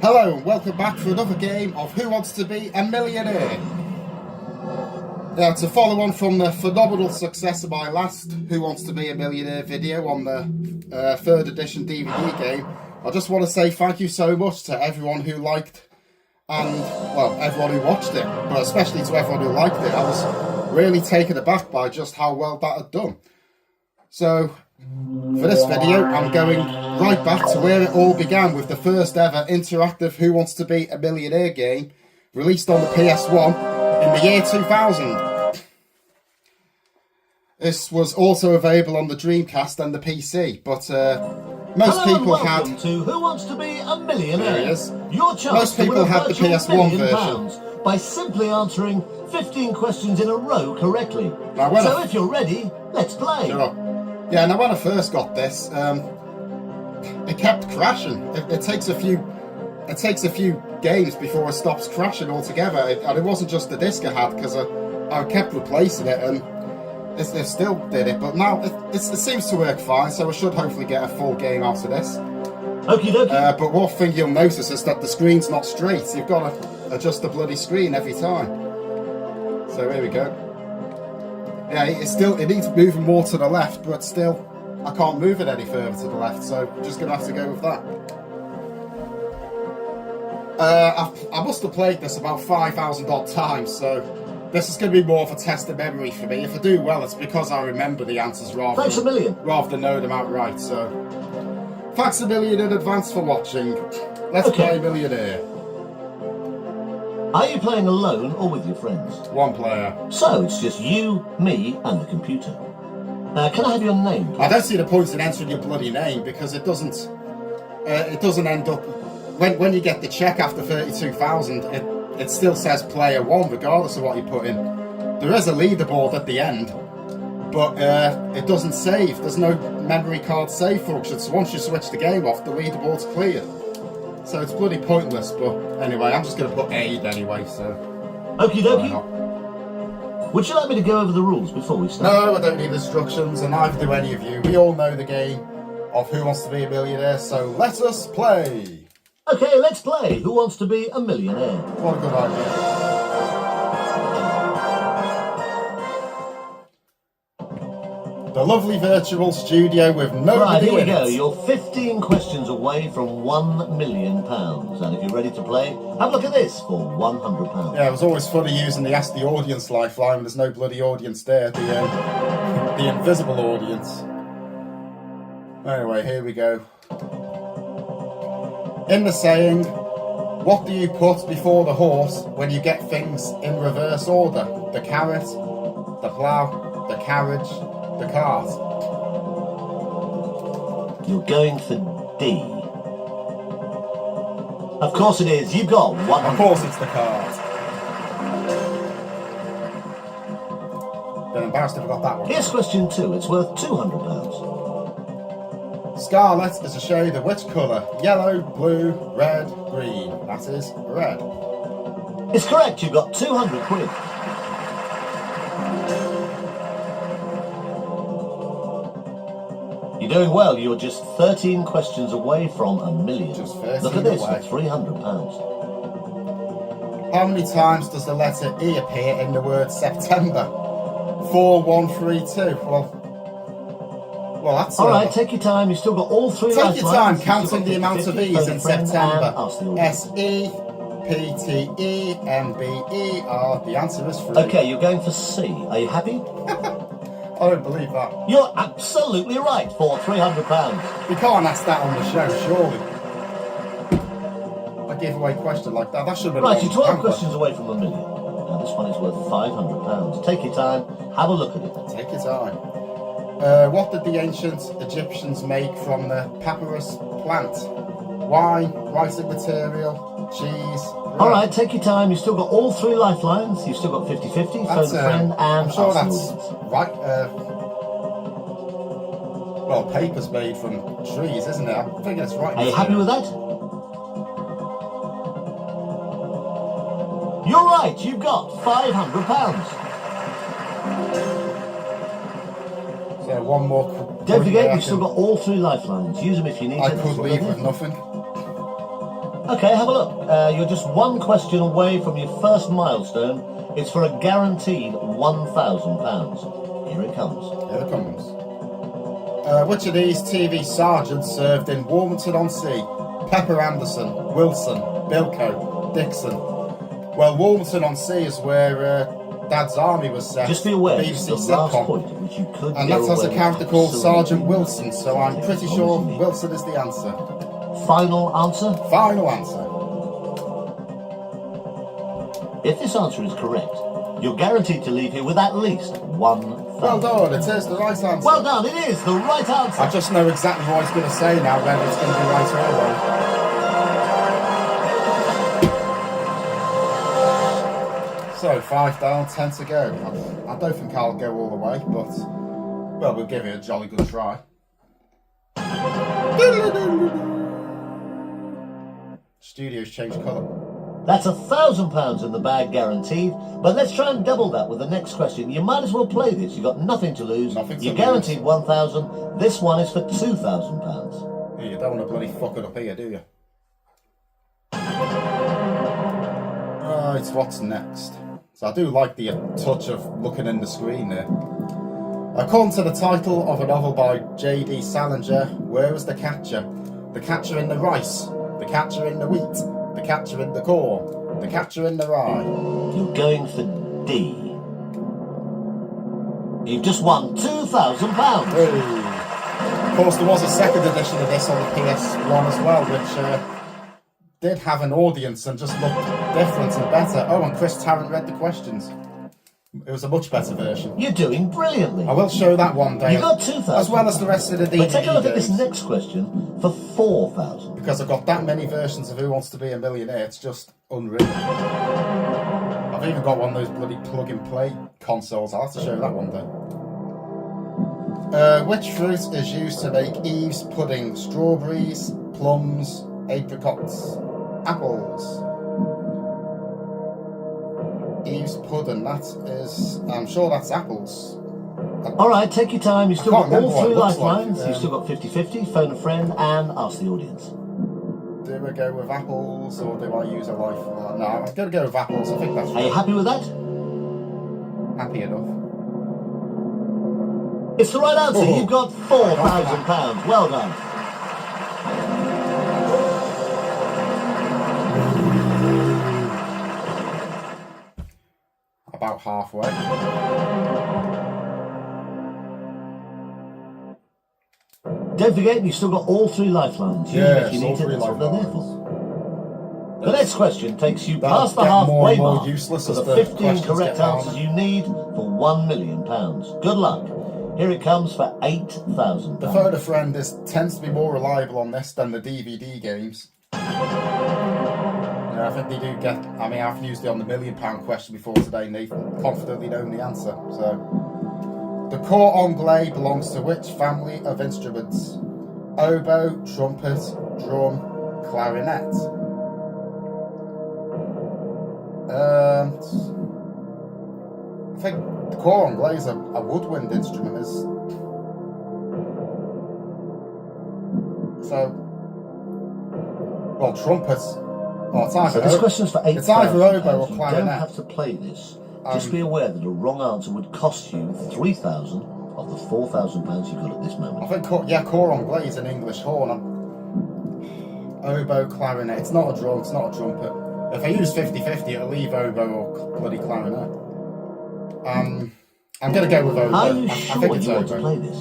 Hello and welcome back for another game of Who Wants to Be a Millionaire? To follow on from the phenomenal success of my last Who Wants to Be a Millionaire video on the 3rd edition DVD game, I just want to say thank you so much to everyone who liked and, well, everyone who watched it, but especially to everyone who liked it. I was really taken aback by just how well that had done. So, for this video, I'm going right back to where it all began with the first ever interactive Who Wants to Be a Millionaire game, released on the PS1 in the year 2000. This was also available on the Dreamcast and the PC, but most people had... to Who Wants to Be a Millionaire? There he is. Your chance Most people had the PS1 version. By simply answering 15 questions in a row correctly. Now, if you're ready, let's play. Sure. Yeah, now when I first got this, it kept crashing. It takes a few games before it stops crashing altogether. And it wasn't just the disc I had, because I kept replacing it, and it still did it. But now it seems to work fine, so I should hopefully get a full game out of this. Okie dokie. But one thing you'll notice is that the screen's not straight. You've got to adjust the bloody screen every time. So here we go. Yeah, it needs moving more to the left, but still, I can't move it any further to the left, so I'm just going to have to go with that. I must have played this about 5,000 odd times, so this is going to be more of a test of memory for me. If I do well, it's because I remember the answers rather than know them outright, so... Thanks a million in advance for watching. Let's play Millionaire. Are you playing alone or with your friends? One player. So it's just you, me, and the computer. Can I have your name, please? I don't see the point in entering your bloody name, because it doesn't end up... When you get the check after 32,000, it still says player 1 regardless of what you put in. There is a leaderboard at the end, but it doesn't save. There's no memory card save function, so once you switch the game off, the leaderboard's cleared. So it's bloody pointless, but anyway, I'm just going to put aid anyway, so... Okie dokie. Would you like me to go over the rules before we start? No, I don't need instructions, and neither do any of you. We all know the game of Who Wants to Be a Millionaire, so let us play! Okay, let's play Who Wants to Be a Millionaire? What a good idea. The lovely virtual studio with nobody Right, here we in go. it. You're 15 questions away from £1 million. And if you're ready to play, have a look at this for £100. Yeah, it was always funny using the Ask the Audience lifeline when there's no bloody audience there. The invisible audience. Anyway, here we go. In the saying, what do you put before the horse when you get things in reverse order? The carrot, the plough, the carriage, the cart. You're going for D. Of course it is. You've got one. Of course it's the cart. Been embarrassed if I got that one. Here's question 2. It's worth £200. Scarlet is a shade of which colour? Yellow, blue, red, green. That is red. It's correct. You've got 200 quid. You're doing well. You're just 13 questions away from £1 million. Just 13 Look at this away. for £300. How many times does the letter E appear in the word September? 4, 1, 3, 2. Well, that's... All right, take your time. You've still got all 3 Take your time lifelines. counting the amount of E's in September. S-E-P-T-E-M-B-E-R. The answer is 3. Okay, you're going for C. Are you happy? I don't believe that. You're absolutely right for £300. You can't ask that on the show, surely. A giveaway question like that. That should have been... Right, you're 12 questions away from £1 million. Now, this one is worth £500. Take your time. Have a look at it. Take your time. What did the ancient Egyptians make from the papyrus plant? Wine, writing material, cheese... All right, take your time. You've still got all 3 lifelines. You've still got 50-50. Phone a friend and I'm sure ask the that's audience. right. Well, paper's made from trees, isn't it? I think it's right. Are you happy with that? You're right. You've got £500. So one more. Don't forget, you've still got all 3 lifelines. Use them if you need to. I could leave with nothing. Okay, have a look. You're just one question away from your first milestone. It's for a guaranteed £1,000. Here it comes. Here it comes. Which of these TV sergeants served in Warmington-on-Sea? Pepper Anderson, Wilson, Bilko, Dixon. Well, Warmington-on-Sea is where Dad's army was set. Just be aware, BBC the last sitcom. point at which you could And go that has a away character called absolutely Sergeant Wilson, so I'm pretty sure Wilson is the answer. Final answer? Final answer. If this answer is correct, you're guaranteed to leave here with at least £1,000. Well done, it is the right answer. Well done, it is the right answer. I just know exactly what he's going to say now, whether it's going to be right or wrong. So, 5 down, 10 to go. I don't think I'll go all the way, but, well, we'll give it a jolly good try. Studio's changed colour. That's £1,000 in the bag guaranteed, but let's try and double that with the next question. You might as well play this. You've got nothing to lose. You're guaranteed £1,000. This one is for £2,000. Yeah, you don't want to bloody fuck it up here, do you? Right, what's next? So I do like the touch of looking in the screen there. According to the title of a novel by J.D. Salinger, where was the catcher? The catcher in the rice, the catcher in the wheat, the catcher in the corn, the catcher in the rye. You're going for D. You've just won £2,000. Of course, there was a second edition of this on the PS1 as well, which did have an audience and just looked different and better. Oh, and Chris Tarrant read the questions. It was a much better version. You're doing brilliantly. I will show that one day. You got £2,000. As well as the rest of the DVD. But take a look at this games. next question for £4,000. Because I've got that many versions of Who Wants to Be a Millionaire, it's just unreal. I've even got one of those bloody plug-and-play consoles. I'll have to show that one day. Which fruit is used to make Eve's pudding? Strawberries, plums, apricots, apples. Eve's pudding, that is... I'm sure that's apples. Alright, take your time. You've still got all 3 lifelines. Like. You've still got 50-50, phone a friend, and ask the audience. Do I go with apples, or do I use a life? No, I'm going to go with apples. I think that's Are you happy with that? happy enough. It's the right answer. You've got £4,000. Well done. About halfway. Don't forget, you've still got all 3 lifelines. Use them if you all need to. 3 That's what they're there lifelines. for. The next question takes you That'll past the get more halfway and more mark useless for as the the 15 questions correct get answers you need for £1 million. Good luck. Here it comes for £8,000. The phone a friend tends to be more reliable on this than the DVD games. Yeah, I think they do get... I mean, I've used it on the £1 million question before today, and they've confidently known the answer. So, the cor anglais belongs to which family of instruments? Oboe, trumpet, drum, clarinet. I think the cor anglais is a woodwind instrument. Well, trumpets. Oh, it's either So this question's for £8,000. It's either oboe or You clarinet. don't have to play this. Just be aware that a wrong answer would cost you £3,000 of the £4,000 you've got at this moment. I think, cor anglais is an English horn. Oboe, clarinet. It's not a drum, it's not a trumpet. If I use 50-50, it'll leave oboe or bloody clarinet. I'm going to go with oboe. Are you I sure think it's you want to oboe. play this?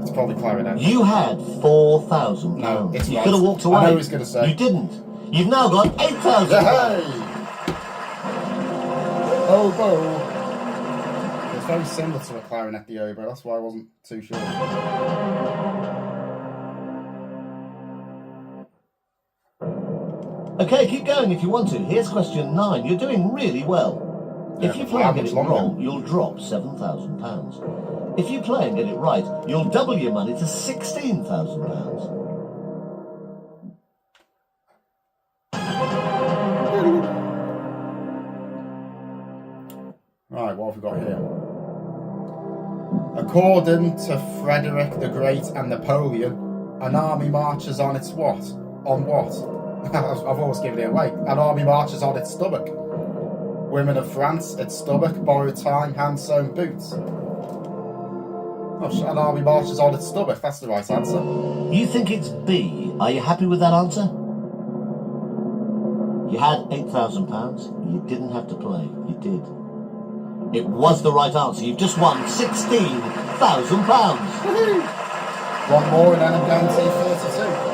It's probably clarinet. You had £4,000. No, it's you right. could have walked away. I know he's going to say. You didn't. You've now got £8,000. Hey! Oboe. It's very similar to a clarinet, the oboe. That's why I wasn't too sure. Okay, keep going if you want to. Here's question 9. You're doing really well. If you play and get it wrong, you'll drop £7,000. If you play and get it right, you'll double your money to £16,000. Right, what have we got here? According to Frederick the Great and Napoleon, an army marches on its what? On what? I've always given it away. An army marches on its stomach. Women of France, its stomach. Borrowed time, hand-sewn boots. Oh, an army marches on its stomach. That's the right answer. You think it's B. Are you happy with that answer? You had £8,000. You didn't have to play. You did. It was the right answer. You've just won £16,000. One more and then I'm guaranteed 32.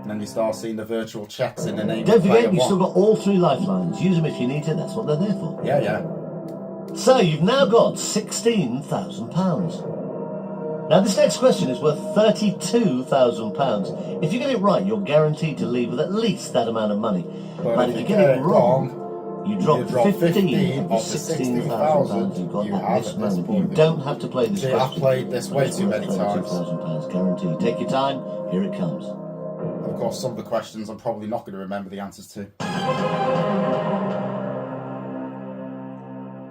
And then you start seeing the virtual checks in the name Don't of player forget, you've one. still got all 3 lifelines. Use them if you need to. That's what they're there for. Yeah, yeah. So you've now got £16,000. Now this next question is worth £32,000. If you get it right, you're guaranteed to leave with at least that amount of money. But if you get it wrong, you drop 15 of the £16,000 you've got at this moment. You don't have to play this question. I've played this way too many times. £32,000 guaranteed. Take your time. Here it comes. Of course, some of the questions I'm probably not going to remember the answers to.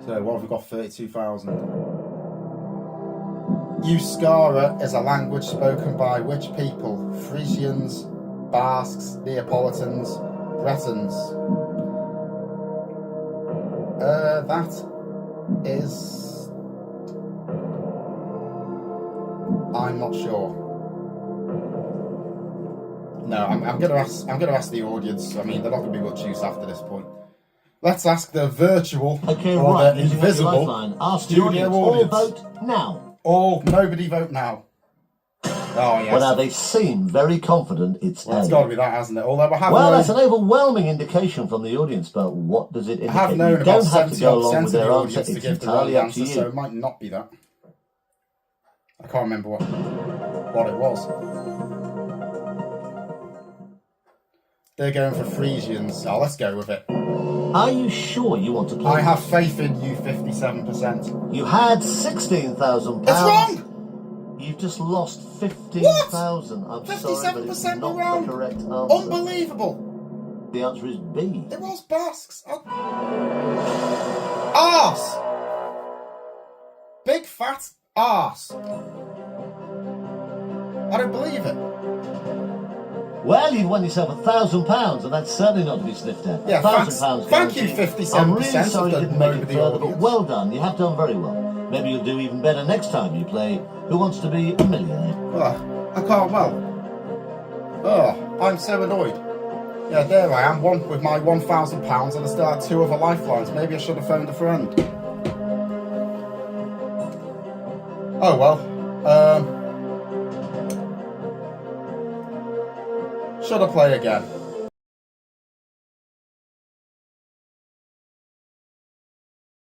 So, what have we got? 32,000. Euskara is a language spoken by which people? Frisians, Basques, Neapolitans, Bretons. That is... I'm not sure. No, I'm going to ask the audience. I mean, they're not going to be much use after this point. Let's ask the virtual or the invisible Ask the studio audience. All vote now. Nobody vote now. Oh, yes. Well, now they seem very confident it's Well, A. it's got to be that, hasn't it? Although I have that's an overwhelming indication from the audience, but what does it indicate? I have known you about don't have to go along 70% with of the their answer. audience to It's give the entirely wrong up to answer, you. so it might not be that. I can't remember what it was. They're going for Frisians. Oh, let's go with it. Are you sure you want to play? I have faith in you, 57%. You had £16,000. It's wrong! You've just lost 15,000. I'm sorry, but it's 57% not wrong. the correct answer. Unbelievable. The answer is B. It was Basques. Arse. Big fat arse. I don't believe it. Well, you've won yourself £1,000, and that's certainly not to be sniffed at. Yeah, £1,000. thank you, 57%. I'm really sorry you didn't make it further, audience. but well done. You have done very well. Maybe you'll do even better next time you play Who Wants to Be a Millionaire? Oh, I can't Oh, I'm so annoyed. Yeah, there I am, with my £1,000, and I still had 2 other lifelines. Maybe I should have phoned a friend. Oh well. Should I play again?